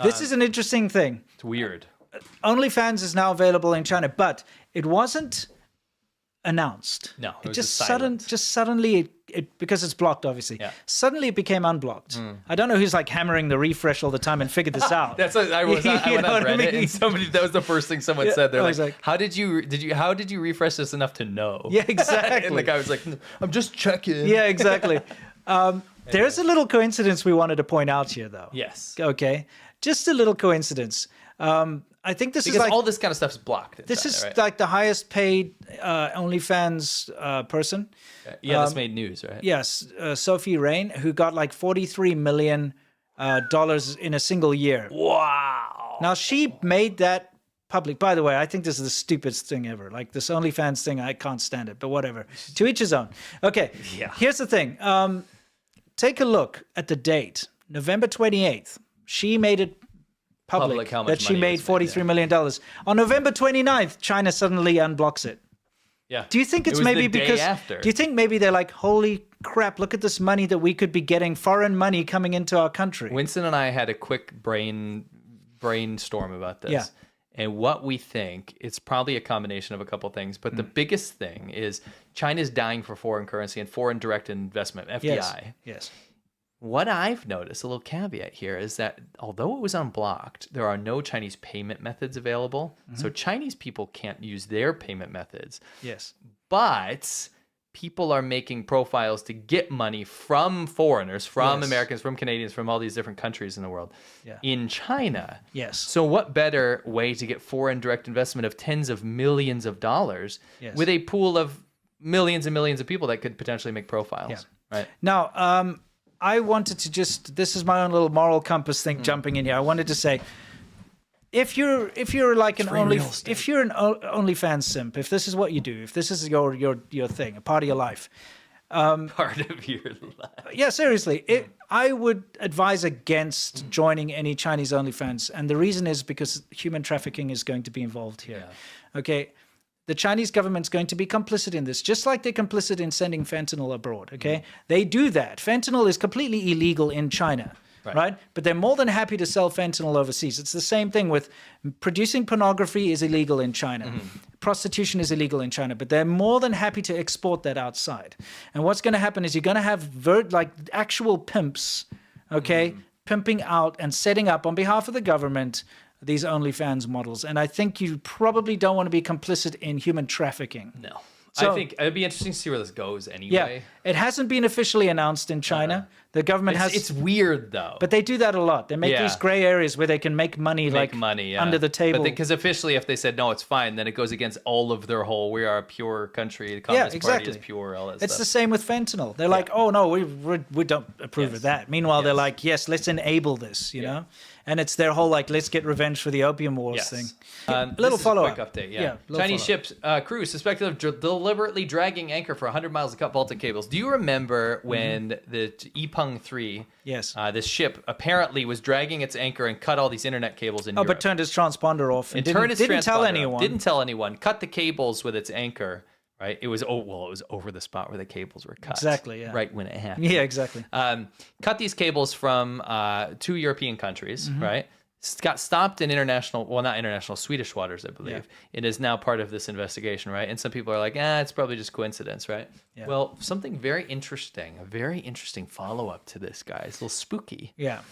This is an interesting thing. It's weird. OnlyFans is now available in China, but it wasn't announced. No, it was just silent. suddenly it because it's blocked, obviously. Yeah. Suddenly it became unblocked. I don't know who's like hammering the refresh all the time and figured this out. That's what I went You on know what I Reddit mean? and somebody that was the first thing someone said. They're I was like, like- how did you refresh this enough to know? Yeah, exactly. And the guy was like, I'm just checking. Yeah, exactly. There's a little coincidence we wanted to point out here, though. Yes. Okay, just a little coincidence. I think this Because is like all this kind of stuff is blocked. in this China, is right? like the highest paid OnlyFans person. Yeah, this made news, right? Yes, Sophie Rain, who got like $43 million in a single year. Wow. Now she made that public. By the way, I think this is the stupidest thing ever. Like this OnlyFans thing, I can't stand it. But whatever. To each his own. Okay. Yeah. Here's the thing. Take a look at the date, November 28th. She made it public how much that she money made was made, $43 million. On November 29th, China suddenly unblocks it. Yeah. Do you think it's It was maybe the day because? after. Do you think maybe they're like, holy crap, look at this money that we could be getting, foreign money coming into our country? Winston and I had a quick brainstorm about this. Yeah. And what we think, it's probably a combination of a couple things, but the biggest thing is China's dying for foreign currency and foreign direct investment, FDI. Yes. Yes. What I've noticed, a little caveat here, is that although it was unblocked, there are no Chinese payment methods available. So Chinese people can't use their payment methods. Yes. But people are making profiles to get money from foreigners, from Yes. Americans, from Canadians, from all these different countries in the world Yeah. in China. Yes. So what better way to get foreign direct investment of tens of millions of dollars Yes. with a pool of millions and millions of people that could potentially make profiles, Yeah. right? Now, I wanted to this is my own little moral compass thing jumping in here. I wanted to say, if you're like an if you're an OnlyFans simp, if this is what you do, if this is your thing, a part of your life, Part of your life. yeah, seriously, I would advise against joining any Chinese OnlyFans, and the reason is because human trafficking is going to be involved here. Okay, the Chinese government's going to be complicit in this, just like they're complicit in sending fentanyl abroad. Okay, they do that. Fentanyl is completely illegal in China. Right. But they're more than happy to sell fentanyl overseas. It's the same thing with producing pornography is illegal in China. Prostitution is illegal in China, but they're more than happy to export that outside. And what's going to happen is you're going to have actual pimps, okay, pimping out and setting up on behalf of the government these OnlyFans models. And I think you probably don't want to be complicit in human trafficking. No. So- I think it'd be interesting to see where this goes anyway. Yeah, it hasn't been officially announced in China. The government has. It's weird though. But they do that a lot. They make these gray areas where they can make money, under the table. Because officially, if they said no, it's fine, then it goes against all of their whole. We are a pure country. The Communist Party is pure. All that It's stuff. the same with fentanyl. They're like, oh no, we don't approve of that. Meanwhile, they're like, yes, let's enable this. You know, and it's their whole like, let's get revenge for the opium wars thing. Little follow up. Quick update. Yeah. Chinese ships crew suspected of deliberately dragging anchor for 100 miles to cut Baltic cables. Do you remember when the Yipeng 3? Yes. This ship apparently was dragging its anchor and cut all these internet cables in Europe. But turned its transponder off and didn't tell transponder anyone. off. Didn't tell anyone. Cut the cables with its anchor. Right. It was it was over the spot where the cables were cut. Exactly. Yeah. Right when it happened. Yeah. Exactly. Cut these cables from 2 European countries. Right. Got stopped in Swedish waters, I believe. Yeah. It is now part of this investigation, right? And some people are like, it's probably just coincidence, right? Yeah. Well, something very interesting, a very interesting follow-up to this, guys. A little spooky. Yeah.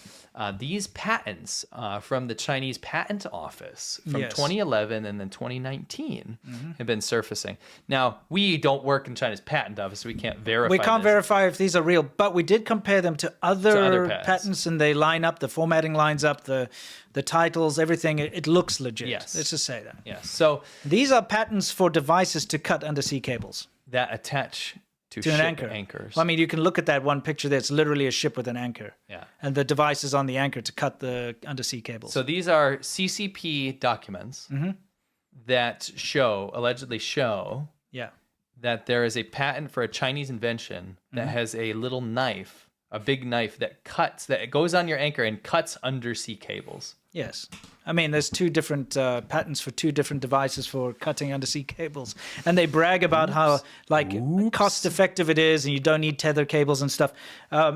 These patents from the Chinese Patent Office from 2011 and then 2019 have been surfacing. Now, we don't work in China's Patent Office, so we can't verify We can't verify if these are real, but we did compare them to other patents, and they line up, the formatting lines up, the titles, everything. It looks legit. Yes. Let's just say that. Yes. So these are patents for devices to cut undersea cables. That attach to an ship anchor. anchors. Well, I mean, you can look at that one picture there. It's literally a ship with an anchor. Yeah. And the device is on the anchor to cut the undersea cables. So these are CCP documents that allegedly show that there is a patent for a Chinese invention that has a little knife, a big knife that goes on your anchor and cuts undersea cables. Yes. I mean, there's 2 different patents for 2 different devices for cutting undersea cables. And they brag about how, cost effective it is and you don't need tether cables and stuff.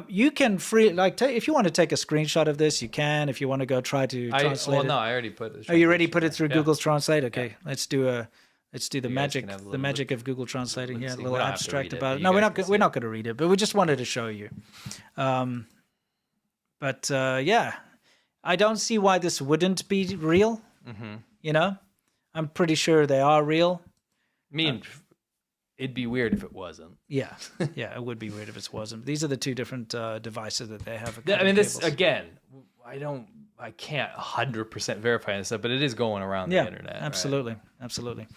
You can if you want to take a screenshot of this, you can. If you want to go try to translate it. No, I already put it. Oh, you already put it through Google's Translate? Okay. Yeah. Let's do the magic of Google translating here. A little abstract about it. No, we're not going to read it, but we just wanted to show you. Yeah. I don't see why this wouldn't be real. You know, I'm pretty sure they are real. I mean, it'd be weird if it wasn't. Yeah, it would be weird if it wasn't. These are the 2 different devices that they have. I mean, this again, I can't 100% verify this stuff, but it is going around the internet. Absolutely, right? absolutely.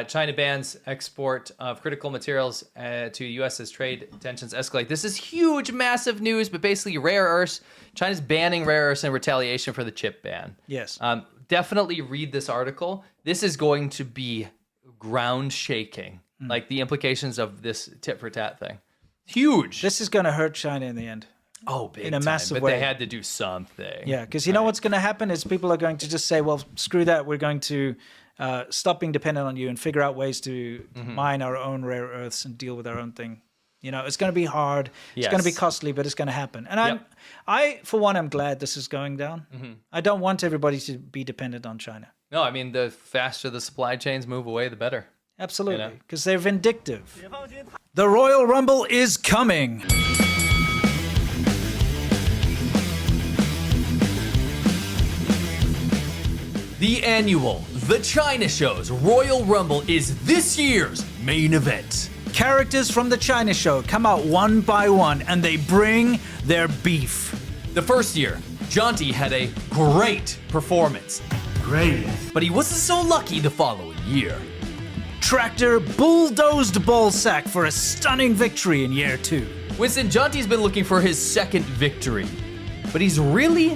China bans export of critical materials to U.S. as trade tensions escalate. This is huge, massive news, but basically rare earths. China's banning rare earths in retaliation for the chip ban. Yes. Definitely read this article. This is going to be ground shaking, like the implications of this tit for tat thing. Huge. This is going to hurt China in the end. Oh, big in a time. massive but way. They had to do something. Yeah, because you know what's going to happen is people are going to just say, well, screw that. We're going to stop being dependent on you and figure out ways to mine our own rare earths and deal with our own thing. You know, it's going to be hard. It's going to be costly, but it's going to happen. And I, for one, I'm glad this is going down. I don't want everybody to be dependent on China. No, I mean, the faster the supply chains move away, the better. Absolutely, because they're vindictive. The Royal Rumble is coming. The annual The China Show's Royal Rumble is this year's main event. Characters from the China Show come out one by one and they bring their beef. The first year, Jonty had a great performance. Great. But he wasn't so lucky the following year. Tractor bulldozed Ballsack for a stunning victory in year 2. Winston, Jonty's been looking for his second victory. But he's really,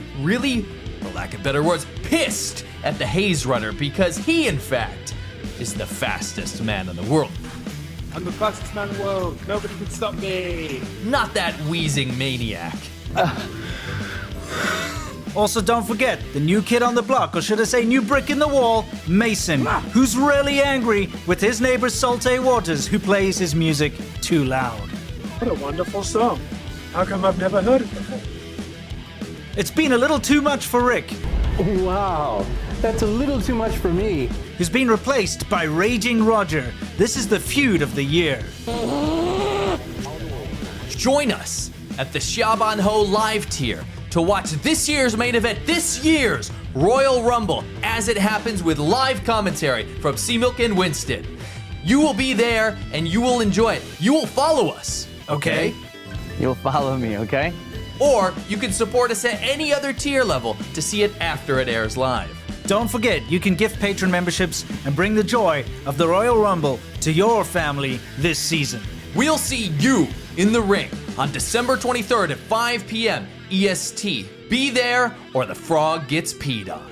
for lack of better words, pissed at the Haze Runner because he, in fact, is the fastest man in the world. I'm the fastest man in the world. Nobody can stop me. Not that wheezing maniac. Also, don't forget, the new kid on the block, or should I say new brick in the wall, Mason, who's really angry with his neighbor Salte Waters, who plays his music too loud. What a wonderful song. How come I've never heard it before? It's been a little too much for Rick, Wow, that's a little too much for me. who's been replaced by Raging Roger. This is the feud of the year. Join us at the Xiaoban Ho live tier to watch this year's main event, this year's Royal Rumble, as it happens with live commentary from C-Milk and Winston. You will be there and you will enjoy it. You will follow us, okay? You'll follow me, okay? Or you can support us at any other tier level to see it after it airs live. Don't forget, you can gift patron memberships and bring the joy of the Royal Rumble to your family this season. We'll see you in the ring on December 23rd at 5 p.m. EST. Be there or the frog gets peed on.